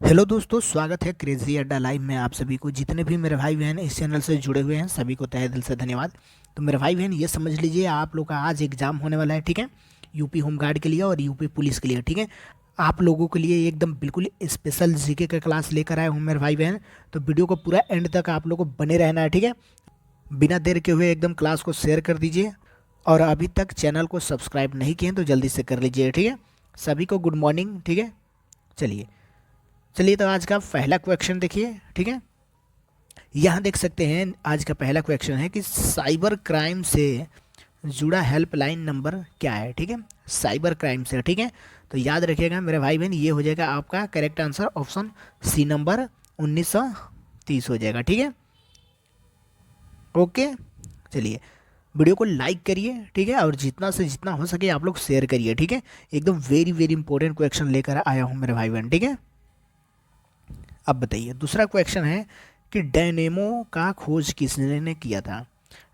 Hello दोस्तों, स्वागत है क्रेजी अड्डा लाइव में। आप सभी को, जितने भी मेरे भाई बहन इस चैनल से जुड़े हुए हैं, सभी को तहे दिल से धन्यवाद। तो मेरे भाई बहन, ये समझ लीजिए आप लोग का आज एग्जाम होने वाला है, ठीक है। यूपी होमगार्ड के लिए और यूपी पुलिस के लिए, ठीक है। आप लोगों के लिए एकदम बिल्कुल स्पेशल जीके का क्लास लेकर आया हूँ मेरे भाई बहन। तो वीडियो को पूरा एंड तक आप लोग को बने रहना है, ठीक है। बिना देर के हुए एकदम क्लास को शेयर कर दीजिए। और अभी तक चैनल को सब्सक्राइब नहीं किए तो जल्दी से कर लीजिए, ठीक है। सभी को गुड मॉर्निंग, ठीक है। चलिए चलिए, तो आज का पहला क्वेश्चन देखिए, ठीक है। यहाँ देख सकते हैं आज का पहला क्वेश्चन है कि साइबर क्राइम से जुड़ा हेल्पलाइन नंबर क्या है, ठीक है। साइबर क्राइम से, ठीक है। तो याद रखिएगा मेरे भाई बहन, ये हो जाएगा आपका correct answer option C number 1930 हो जाएगा, ठीक है। ओके, चलिए वीडियो को लाइक करिए, ठीक है। और जितना से जितना हो सके आप लोग शेयर करिए, ठीक है। एकदम वेरी वेरी इंपॉर्टेंट क्वेश्चन लेकर आया हूँ मेरे भाई बहन, ठीक है। अब बताइए, दूसरा क्वेश्चन है कि डायनेमो का खोज किसने किया था।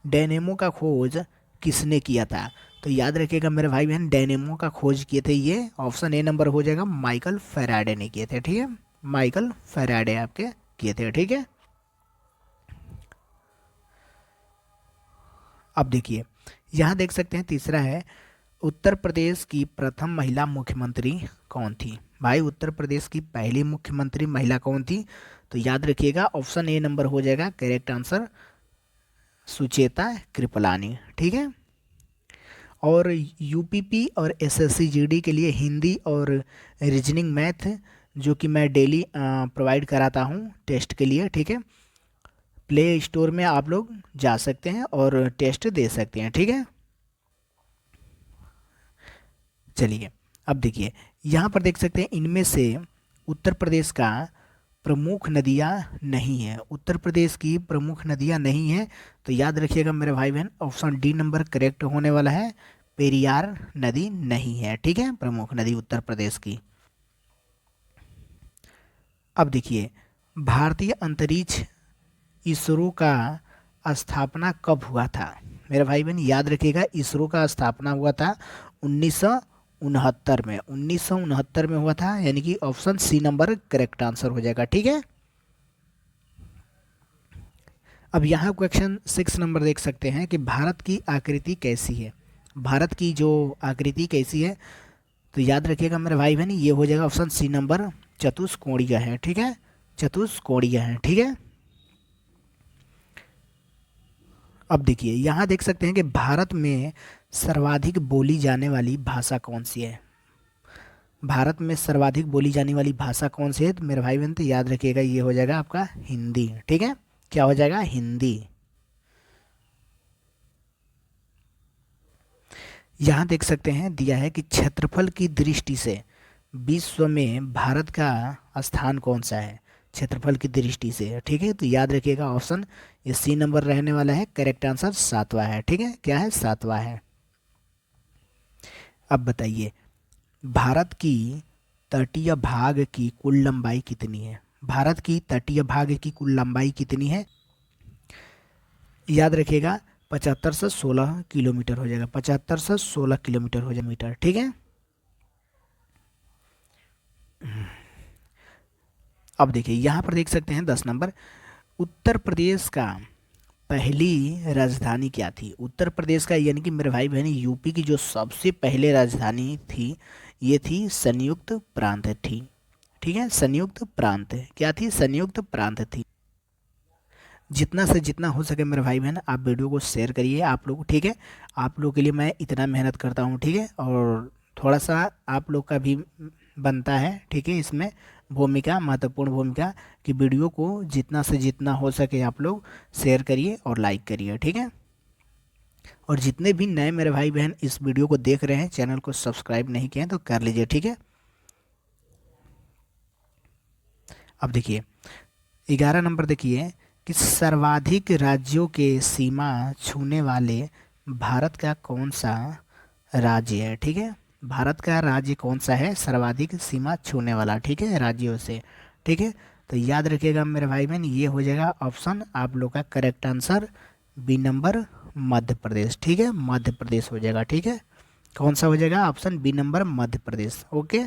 डायनेमो का खोज किसने किया था। तो याद रखिएगा मेरे भाई बहन, डायनेमो का खोज किए थे, ये ऑप्शन ए नंबर हो जाएगा, माइकल फैराडे ने किए थे, ठीक है। माइकल फैराडे आपके किए थे, ठीक है। अब देखिए, यहाँ देख सकते हैं तीसरा है, उत्तर प्रदेश की प्रथम महिला मुख्यमंत्री कौन थी। भाई, उत्तर प्रदेश की पहली मुख्यमंत्री महिला कौन थी। तो याद रखिएगा ऑप्शन ए नंबर हो जाएगा करेक्ट आंसर, सुचेता कृपलानी, ठीक है। और यूपीपी और एसएससी जीडी के लिए हिंदी और रीजनिंग मैथ जो कि मैं डेली प्रोवाइड कराता हूँ टेस्ट के लिए, ठीक है। प्ले स्टोर में आप लोग जा सकते हैं और टेस्ट दे सकते हैं, ठीक है। चलिए अब देखिए, यहाँ पर देख सकते हैं इनमें से उत्तर प्रदेश का प्रमुख नदियाँ नहीं है। उत्तर प्रदेश की प्रमुख नदियाँ नहीं है। तो याद रखिएगा मेरे भाई बहन, ऑप्शन डी नंबर करेक्ट होने वाला है, पेरियार नदी नहीं है, ठीक है, प्रमुख नदी उत्तर प्रदेश की। अब देखिए, भारतीय अंतरिक्ष इसरो का स्थापना कब हुआ था। मेरे भाई बहन याद रखिएगा, इसरो का स्थापना हुआ था 1969 में। 1969 में हुआ था, यानी कि option C number correct answer हो जाएगा, ठीक है। अब यहाँ क्वेश्चन 6 नंबर देख सकते हैं कि भारत की आकृति कैसी है। भारत की जो आकृति कैसी है, तो याद रखिएगा मेरे भाई बहन, ये हो जाएगा ऑप्शन सी नंबर चतुष्कोणीय है, ठीक है। चतुष्कोणीय है, ठीक है। अब देखिए, यहाँ देख सकते हैं कि भारत में सर्वाधिक बोली जाने वाली भाषा कौन सी है। भारत में सर्वाधिक बोली जाने वाली भाषा कौन सी है, तो मेरे भाई बहन तो याद रखिएगा ये हो जाएगा आपका हिंदी, ठीक है। क्या हो जाएगा, हिंदी। यहाँ देख सकते हैं दिया है कि क्षेत्रफल की दृष्टि से विश्व में भारत का स्थान कौन सा है। क्षेत्रफल की दृष्टि से, ठीक है। तो याद रखिएगा ऑप्शन ये सी नंबर रहने वाला है, करेक्ट आंसर सातवां है, ठीक है। क्या है, सातवां है। अब बताइए, भारत की तटीय भाग की कुल लंबाई कितनी है। भारत की तटीय भाग की कुल लंबाई कितनी है। याद रखिएगा 75 से 16 किलोमीटर हो जाएगा, 75 से 16 किलोमीटर हो जाएगा मीटर, ठीक है। अब देखिए, यहाँ पर देख सकते हैं 10 नंबर, उत्तर प्रदेश का पहली राजधानी क्या थी। उत्तर प्रदेश का यानी कि मेरे भाई बहन यूपी की जो सबसे पहले राजधानी थी, ये थी संयुक्त प्रांत थी, ठीक है। संयुक्त प्रांत क्या थी, संयुक्त प्रांत थी। जितना से जितना हो सके मेरे भाई बहन आप वीडियो को शेयर करिए आप लोग, ठीक है। आप लोग के लिए मैं इतना मेहनत करता हूँ, ठीक है। और थोड़ा सा आप लोग का भी बनता है, ठीक है, इसमें भूमिका, महत्वपूर्ण भूमिका, कि वीडियो को जितना से जितना हो सके आप लोग शेयर करिए और लाइक करिए, ठीक है। और जितने भी नए मेरे भाई बहन इस वीडियो को देख रहे हैं, चैनल को सब्सक्राइब नहीं किए हैं तो कर लीजिए, ठीक है। अब देखिए 11 नंबर देखिए कि सर्वाधिक राज्यों के सीमा छूने वाले भारत का कौन सा राज्य है, ठीक है। भारत का राज्य कौन सा है सर्वाधिक सीमा छूने वाला, ठीक है, राज्यों से, ठीक है। तो याद रखिएगा मेरे भाई बहन, ये हो जाएगा ऑप्शन आप लोग का correct answer B number Madhya Pradesh, ठीक है। मध्य प्रदेश हो जाएगा, ठीक है। कौन सा हो जाएगा, option B number Madhya Pradesh, okay.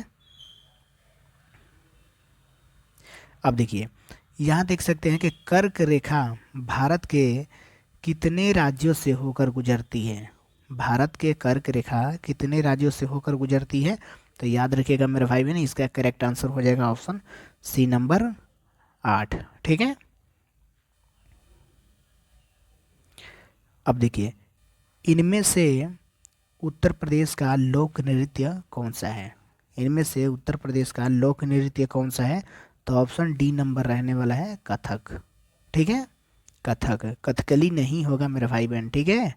अब देखिए, यहाँ देख सकते हैं कि कर्क रेखा भारत के कितने राज्यों से होकर गुजरती है। भारत के कर्क रेखा कितने राज्यों से होकर गुजरती है? तो याद रखिएगा मेरे भाई बहन, इसका करेक्ट आंसर हो जाएगा ऑप्शन सी नंबर 8। ठीक है। अब देखिए, इनमें से उत्तर प्रदेश का लोक नृत्य कौन सा है? इनमें से उत्तर प्रदेश का लोक नृत्य कौन सा है? तो ऑप्शन डी नंबर रहने वाला है कथक। ठीक है, कथक, कथकली नहीं होगा मेरे भाई बहन। ठीक है।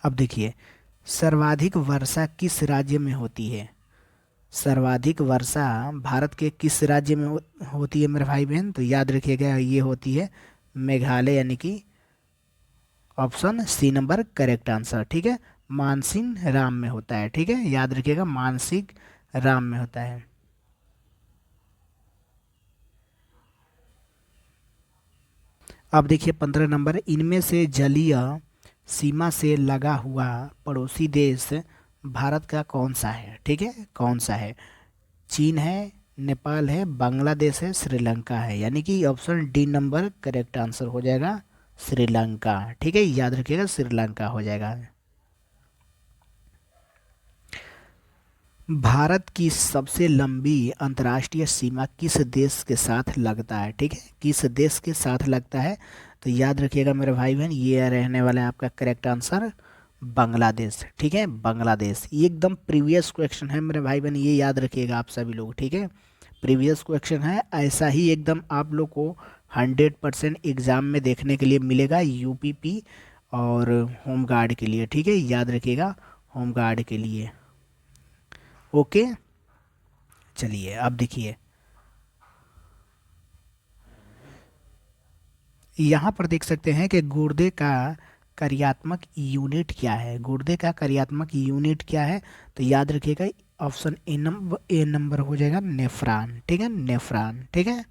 अब देखिए, सर्वाधिक वर्षा किस राज्य में होती है? सर्वाधिक वर्षा भारत के किस राज्य में होती है मेरे भाई बहन? तो याद रखिएगा, ये होती है मेघालय, यानी कि option C number correct answer. ठीक है, मानसिंग राम में होता है। ठीक है, याद रखिएगा मानसिंग राम में होता है। अब देखिए 15 नंबर, इनमें से जलीय सीमा से लगा हुआ पड़ोसी देश भारत का कौन सा है? ठीक है, कौन सा है? चीन है, नेपाल है, बांग्लादेश है, श्रीलंका है, यानी कि option D number correct answer हो जाएगा श्रीलंका। ठीक है, याद रखिएगा श्रीलंका हो जाएगा। भारत की सबसे लंबी अंतर्राष्ट्रीय सीमा किस देश के साथ लगता है? ठीक है, किस देश के साथ लगता है? तो याद रखिएगा मेरे भाई बहन, ये रहने वाला है आपका करेक्ट आंसर बांग्लादेश। ठीक है, बांग्लादेश। ये एकदम प्रीवियस क्वेश्चन है मेरे भाई बहन, ये याद रखिएगा आप सभी लोग। ठीक है, प्रीवियस क्वेश्चन है, ऐसा ही एकदम आप लोग को 100% एग्ज़ाम में देखने के लिए मिलेगा, यूपीपी और होम गार्ड के लिए। ठीक है, याद रखिएगा होम गार्ड के लिए। ओके, चलिए अब देखिए, यहाँ पर देख सकते हैं कि गुर्दे का कार्यात्मक यूनिट क्या है? गुर्दे का कार्यात्मक यूनिट क्या है? तो याद रखिएगा ऑप्शन ए नंबर हो जाएगा नेफ्रॉन। ठीक है, नेफ्रॉन। ठीक है।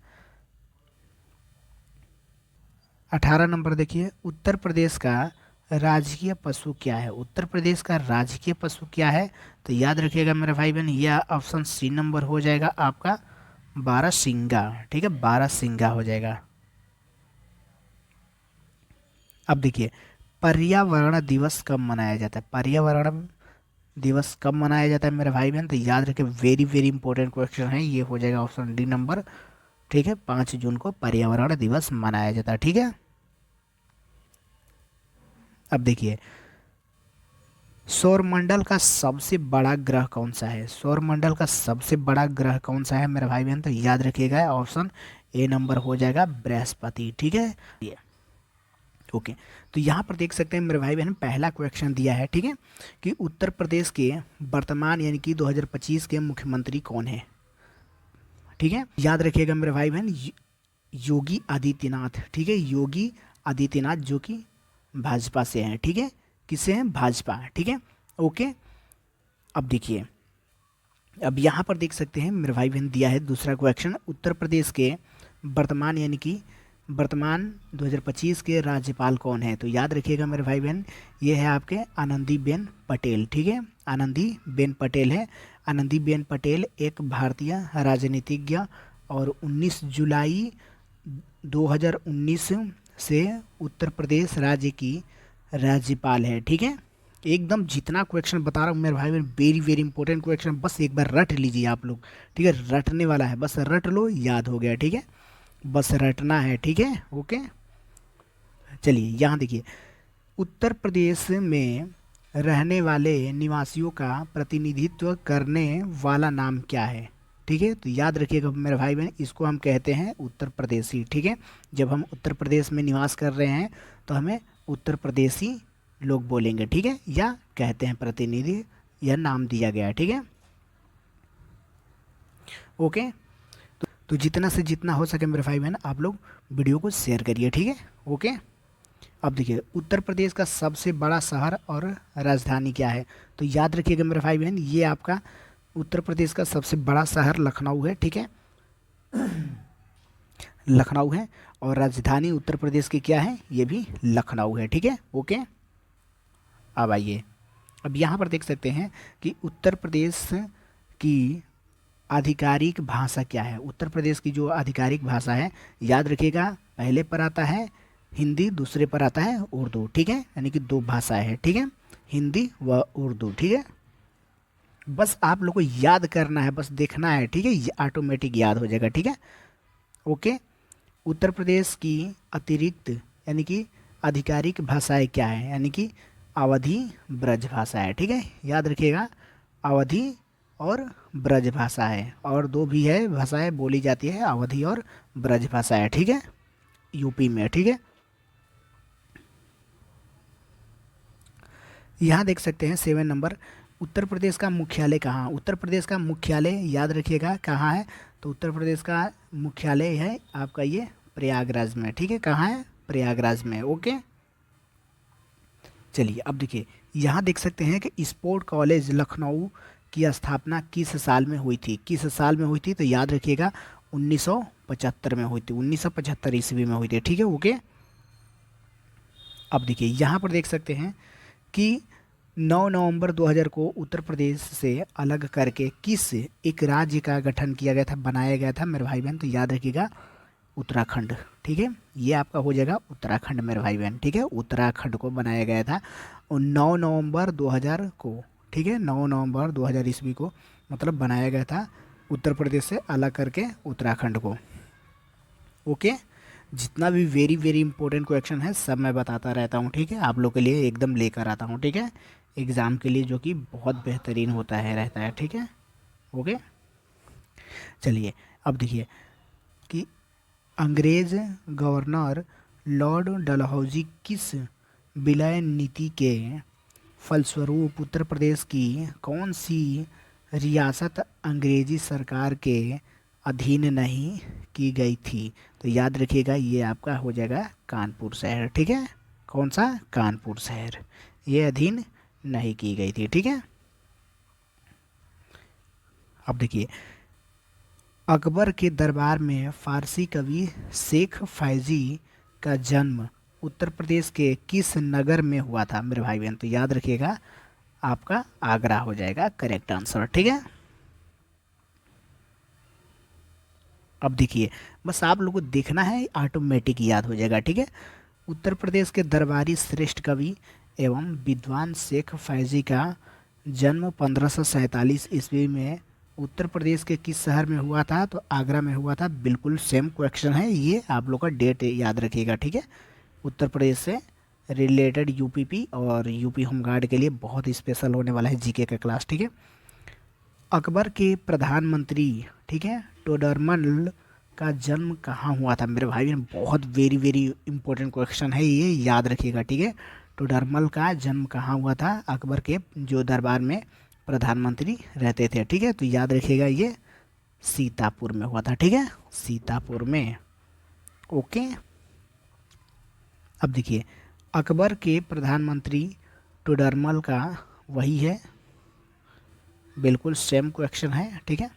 18 नंबर देखिए, उत्तर प्रदेश का राजकीय पशु क्या है? उत्तर प्रदेश का राजकीय पशु क्या है? तो याद रखिएगा मेरे भाई बहन, यह ऑप्शन सी नंबर हो जाएगा आपका बारहसिंगा। ठीक है, बारहसिंगा हो जाएगा। अब देखिए, पर्यावरण दिवस कब मनाया जाता है? पर्यावरण दिवस कब मनाया जाता है मेरे भाई बहन? तो याद रखिए, वेरी वेरी इंपॉर्टेंट क्वेश्चन है, ये हो जाएगा ऑप्शन डी नंबर। ठीक है, 5 जून को पर्यावरण दिवस मनाया जाता है। ठीक है। अब देखिए, सौरमंडल का सबसे बड़ा ग्रह कौन सा है? सौरमंडल का सबसे बड़ा ग्रह कौन सा है मेरे भाई बहन? तो याद रखिएगा ऑप्शन ए नंबर हो जाएगा बृहस्पति। ठीक है, ये ओके। तो यहाँ पर देख सकते हैं मेरे भाई बहन, पहला क्वेश्चन दिया है, ठीक है, कि उत्तर प्रदेश के वर्तमान यानी कि 2025 के मुख्यमंत्री कौन है? ठीक है, याद रखिएगा मेरे भाई बहन, योगी आदित्यनाथ। ठीक है, योगी आदित्यनाथ, जो कि भाजपा से हैं। ठीक है, किससे हैं? भाजपा। ठीक है, ओके। अब देखिए, अब यहाँ पर देख सकते हैं मेरे भाई बहन, दिया है दूसरा क्वेश्चन, उत्तर प्रदेश के वर्तमान यानी कि वर्तमान 2025 के राज्यपाल कौन है? तो याद रखिएगा मेरे भाई बहन, ये है आपके आनंदीबेन पटेल। ठीक है, आनंदीबेन पटेल है। आनंदीबेन पटेल एक भारतीय राजनीतिज्ञ और 19 जुलाई 2019 से उत्तर प्रदेश राज्य की राज्यपाल है। ठीक है, एकदम जितना क्वेश्चन बता रहा हूँ मेरे भाई बहन, वेरी वेरी इंपॉर्टेंट क्वेश्चन, बस एक बार रट लीजिए आप लोग। ठीक है, रटने वाला है, बस रट लो, याद हो गया। ठीक है, बस रटना है। ठीक है, ओके। चलिए यहाँ देखिए, उत्तर प्रदेश में रहने वाले निवासियों का प्रतिनिधित्व करने वाला नाम क्या है? ठीक है, तो याद रखिएगा मेरे भाई बहन, इसको हम कहते हैं उत्तर प्रदेशी। ठीक है, जब हम उत्तर प्रदेश में निवास कर रहे हैं तो हमें उत्तर प्रदेशी लोग बोलेंगे। ठीक है, या कहते हैं प्रतिनिधि, यह नाम दिया गया है। ठीक है, ओके। तो जितना से जितना हो सके मेरे भाई बहन, आप लोग वीडियो को शेयर करिए। ठीक है, ओके। अब देखिए, उत्तर प्रदेश का सबसे बड़ा शहर और राजधानी क्या है? तो याद रखिएगा मेरे भाई बहन, ये आपका उत्तर प्रदेश का सबसे बड़ा शहर लखनऊ है। ठीक है, लखनऊ है, और राजधानी उत्तर प्रदेश की क्या है? ये भी लखनऊ है। ठीक है, ओके। अब आइए, अब यहाँ पर देख सकते हैं कि उत्तर प्रदेश की आधिकारिक भाषा क्या है? उत्तर प्रदेश की जो आधिकारिक भाषा है, याद रखिएगा, पहले पर आता है हिंदी, दूसरे पर आता है उर्दू, ठीक है, यानी कि दो भाषाएं हैं, ठीक है, हिंदी व उर्दू, ठीक है। बस आप लोग को याद करना है, बस देखना है, ठीक है, ये ऑटोमेटिक याद हो जाएगा, ठीक है, ओके। उत्तर प्रदेश की अतिरिक्त यानी कि आधिकारिक भाषाएं क्या है? यानी कि अवधी ब्रज भाषा है, ठीक है, याद रखिएगा, अवधी और ब्रज भाषा है, और दो भी है भाषाएं बोली जाती है, अवधी और ब्रज भाषा है, ठीक है, यूपी में, ठीक है। यहाँ देख सकते हैं 7 नंबर, उत्तर प्रदेश का मुख्यालय कहाँ? उत्तर प्रदेश का मुख्यालय याद रखिएगा कहाँ है, तो उत्तर प्रदेश का मुख्यालय है आपका ये प्रयागराज में, ठीक है, कहाँ है? प्रयागराज में, ओके। चलिए अब देखिए, यहाँ देख सकते हैं कि स्पोर्ट कॉलेज लखनऊ की स्थापना किस साल में हुई थी? किस साल में हुई थी? तो याद रखिएगा 1975 में हुई थी, 1975 ईस्वी में हुई थी, ठीक है, ओके। अब देखिए यहाँ पर देख सकते हैं कि 9 नवंबर 2000 को उत्तर प्रदेश से अलग करके किस एक राज्य का गठन किया गया था, बनाया गया था मेरे भाई बहन? तो याद रखिएगा उत्तराखंड, ठीक है, ये आपका हो जाएगा उत्तराखंड मेरे भाई बहन, ठीक है, उत्तराखंड को बनाया गया था और 9 नवंबर 2000 को, ठीक है, 9 नवंबर 2000 ईस्वी को मतलब बनाया गया था उत्तर प्रदेश से अलग करके उत्तराखंड को, ओके। जितना भी वेरी वेरी इंपॉर्टेंट क्वेश्चन है सब मैं बताता रहता हूँ, ठीक है, आप लोग के लिए एकदम लेकर आता हूँ, ठीक है, एग्ज़ाम के लिए, जो कि बहुत बेहतरीन होता है रहता है, ठीक है, ओके। चलिए अब देखिए कि अंग्रेज गवर्नर लॉर्ड डलहौजी किस विलय नीति के फलस्वरूप उत्तर प्रदेश की कौन सी रियासत अंग्रेजी सरकार के अधीन नहीं की गई थी? तो याद रखिएगा ये आपका हो जाएगा कानपुर शहर, ठीक है, कौन सा? कानपुर शहर, ये अधीन नहीं की गई थी, ठीक है। अब देखिए, अकबर के दरबार में फारसी कवि शेख फैजी का जन्म उत्तर प्रदेश के किस नगर में हुआ था मेरे भाई बहन? तो याद रखिएगा आपका आगरा हो जाएगा करेक्ट आंसर, ठीक है। अब देखिए, बस आप लोगों को देखना है, ऑटोमेटिक याद हो जाएगा, ठीक है। उत्तर प्रदेश के दरबारी श्रेष्ठ कवि एवं विद्वान शेख फैजी का जन्म 1547 ईस्वी में उत्तर प्रदेश के किस शहर में हुआ था? तो आगरा में हुआ था, बिल्कुल सेम क्वेश्चन है ये, आप लोग का डेट याद रखिएगा, ठीक है। उत्तर प्रदेश से रिलेटेड यूपीपी और यूपी होमगार्ड के लिए बहुत स्पेशल होने वाला है जीके का क्लास, ठीक है। अकबर के प्रधानमंत्री, ठीक है, टोडरमल का जन्म कहाँ हुआ था मेरे भाई? बहुत वेरी वेरी इंपॉर्टेंट क्वेश्चन है ये, याद रखिएगा, ठीक है। टोडरमल का जन्म कहाँ हुआ था? अकबर के जो दरबार में प्रधानमंत्री रहते थे, ठीक है, तो याद रखिएगा ये सीतापुर में हुआ था, ठीक है, सीतापुर में, ओके। अब देखिए, अकबर के प्रधानमंत्री टोडरमल का वही है, बिल्कुल सेम क्वेश्चन है, ठीक है।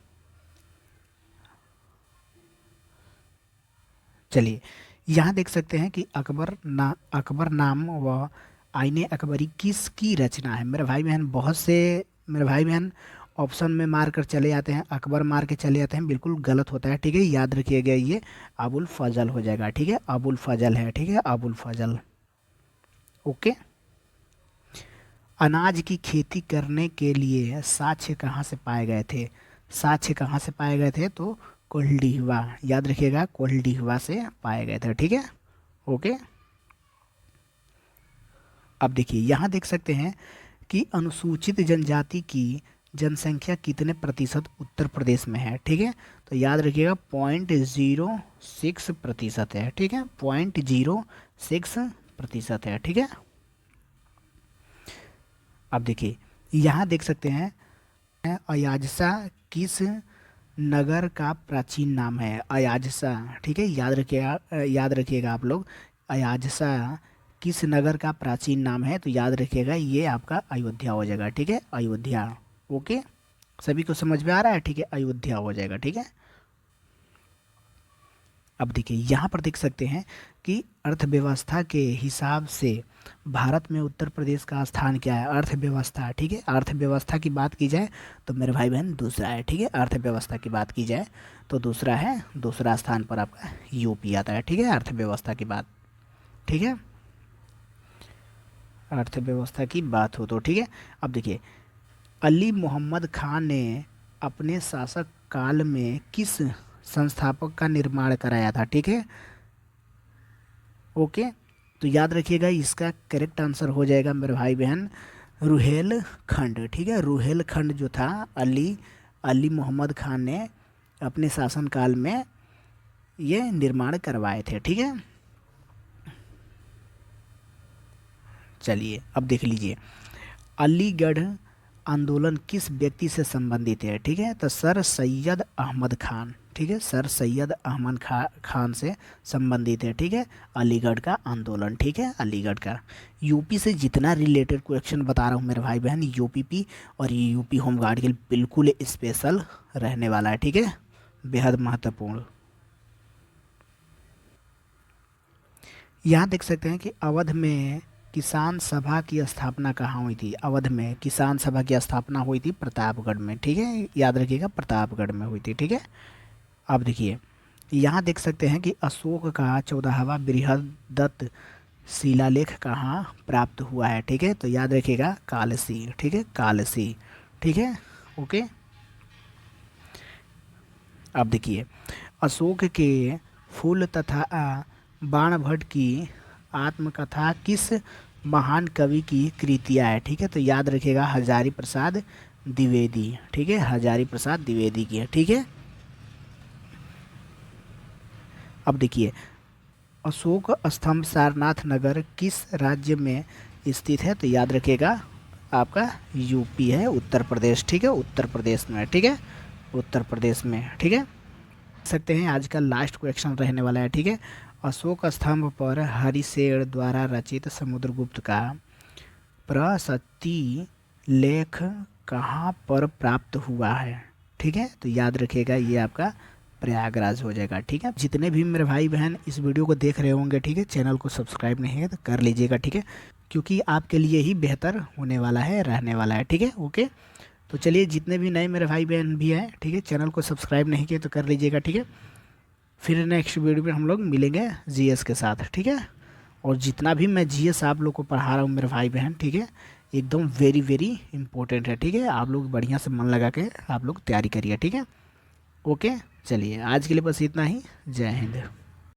चलिए यहाँ देख सकते हैं कि अकबर नाम व आईने अकबरी किसकी रचना है मेरे भाई बहन? बहुत से मेरे भाई बहन ऑप्शन में मार कर चले जाते हैं, अकबर मार के चले जाते हैं, बिल्कुल गलत होता है, ठीक है, याद रखिएगा ये अबुल फजल हो जाएगा, ठीक है, अबुल फजल है, ठीक है, अबुल फजल, ओके। अनाज की खेती करने के लिए साक्ष्य कहाँ से पाए गए थे? साक्ष्य कहाँ से पाए गए थे? तो कोल्डिहवा, याद रखिएगा कोल्डिहवा से पाए गए थे, ठीक है, ओके। अब देखिए यहाँ देख सकते हैं कि अनुसूचित जनजाति की जनसंख्या कितने प्रतिशत उत्तर प्रदेश में है, ठीक है, तो याद रखिएगा 0.06% है, ठीक है, 0.06% है, ठीक है। अब देखिए यहाँ देख सकते हैं अयाजसा किस नगर का प्राचीन नाम है? अयाजसा, ठीक है, याद रखिएगा आप लोग, अयाजसा किस नगर का प्राचीन नाम है? तो याद रखिएगा ये आपका अयोध्या हो जाएगा, ठीक है, अयोध्या, ओके। सभी को समझ में आ रहा है, ठीक है, अयोध्या हो जाएगा, ठीक है। अब देखिए यहाँ पर देख सकते हैं कि अर्थव्यवस्था के हिसाब से भारत में उत्तर प्रदेश का स्थान क्या है, अर्थव्यवस्था। ठीक है, अर्थव्यवस्था की बात की जाए तो मेरे भाई बहन दूसरा है। ठीक है, अर्थव्यवस्था की बात की जाए तो दूसरा है, दूसरा स्थान पर आपका यूपी आता है। ठीक है, अर्थव्यवस्था की बात, ठीक है, अर्थव्यवस्था की बात हो तो। ठीक है, अब देखिए अली मोहम्मद खान ने अपने शासक काल में किस संस्थापक का निर्माण कराया था। ठीक है, ओके, तो याद रखिएगा इसका करेक्ट आंसर हो जाएगा मेरे भाई बहन रुहेलखंड। ठीक है, रुहेलखंड जो था अली अली मोहम्मद खान ने अपने शासनकाल में ये निर्माण करवाए थे। ठीक है, चलिए अब देख लीजिए अलीगढ़ आंदोलन किस व्यक्ति से संबंधित है। ठीक है, तो सर सैयद अहमद खान। ठीक है, सर सैयद अहमद खान से संबंधित है। ठीक है, अलीगढ़ का आंदोलन। ठीक है, अलीगढ़ का। यूपी से जितना रिलेटेड क्वेश्चन बता रहा हूँ मेरे भाई बहन, यूपीपी और ये यूपी होमगार्ड के लिए बिल्कुल स्पेशल रहने वाला है। ठीक है, बेहद महत्वपूर्ण। यहाँ देख सकते हैं कि अवध में किसान सभा की स्थापना कहाँ हुई थी। अवध में किसान सभा की स्थापना हुई थी प्रतापगढ़ में। ठीक है, याद रखिएगा प्रतापगढ़ में हुई थी। ठीक है, अब देखिए यहाँ देख सकते हैं कि अशोक का 14वां बृहदत्त शिलालेख कहाँ प्राप्त हुआ है। ठीक है, तो याद रखिएगा कालसी। ठीक है, कालसी। ठीक है, ओके, अब देखिए अशोक के फूल तथा बाणभट्ट की आत्मकथा किस महान कवि की कृतियाँ है। ठीक है, तो याद रखिएगा हजारी प्रसाद द्विवेदी। ठीक है, हजारी प्रसाद द्विवेदी की है। ठीक है, अब देखिए अशोक स्तंभ सारनाथ नगर किस राज्य में स्थित है। तो याद रखिएगा आपका यूपी है, उत्तर प्रदेश। ठीक है, उत्तर प्रदेश में। ठीक है, उत्तर प्रदेश में। ठीक है, सकते हैं आज का लास्ट क्वेश्चन रहने वाला है। ठीक है, अशोक स्तंभ पर हरिशेर द्वारा रचित समुद्रगुप्त का प्रशस्ति लेख कहाँ पर प्राप्त हुआ है। ठीक है, तो याद रखिएगा ये आपका प्रयागराज हो जाएगा। ठीक है, जितने भी मेरे भाई बहन इस वीडियो को देख रहे होंगे, ठीक है, चैनल को सब्सक्राइब नहीं है तो कर लीजिएगा। ठीक है, क्योंकि आपके लिए ही बेहतर होने वाला है, रहने वाला है। ठीक है, ओके, तो चलिए जितने भी नए मेरे भाई बहन भी हैं, ठीक है, चैनल को सब्सक्राइब नहीं किए तो कर लीजिएगा। ठीक है, फिर नेक्स्ट वीडियो में हम लोग मिलेंगे जीएस के साथ। ठीक है, और जितना भी मैं जीएस आप लोग को पढ़ा रहा हूँ मेरे भाई बहन, ठीक है, एकदम वेरी वेरी इंपॉर्टेंट है। ठीक है, आप लोग बढ़िया से मन लगा के आप लोग तैयारी करिए। ठीक है, ओके, चलिए आज के लिए बस इतना ही। जय हिंद।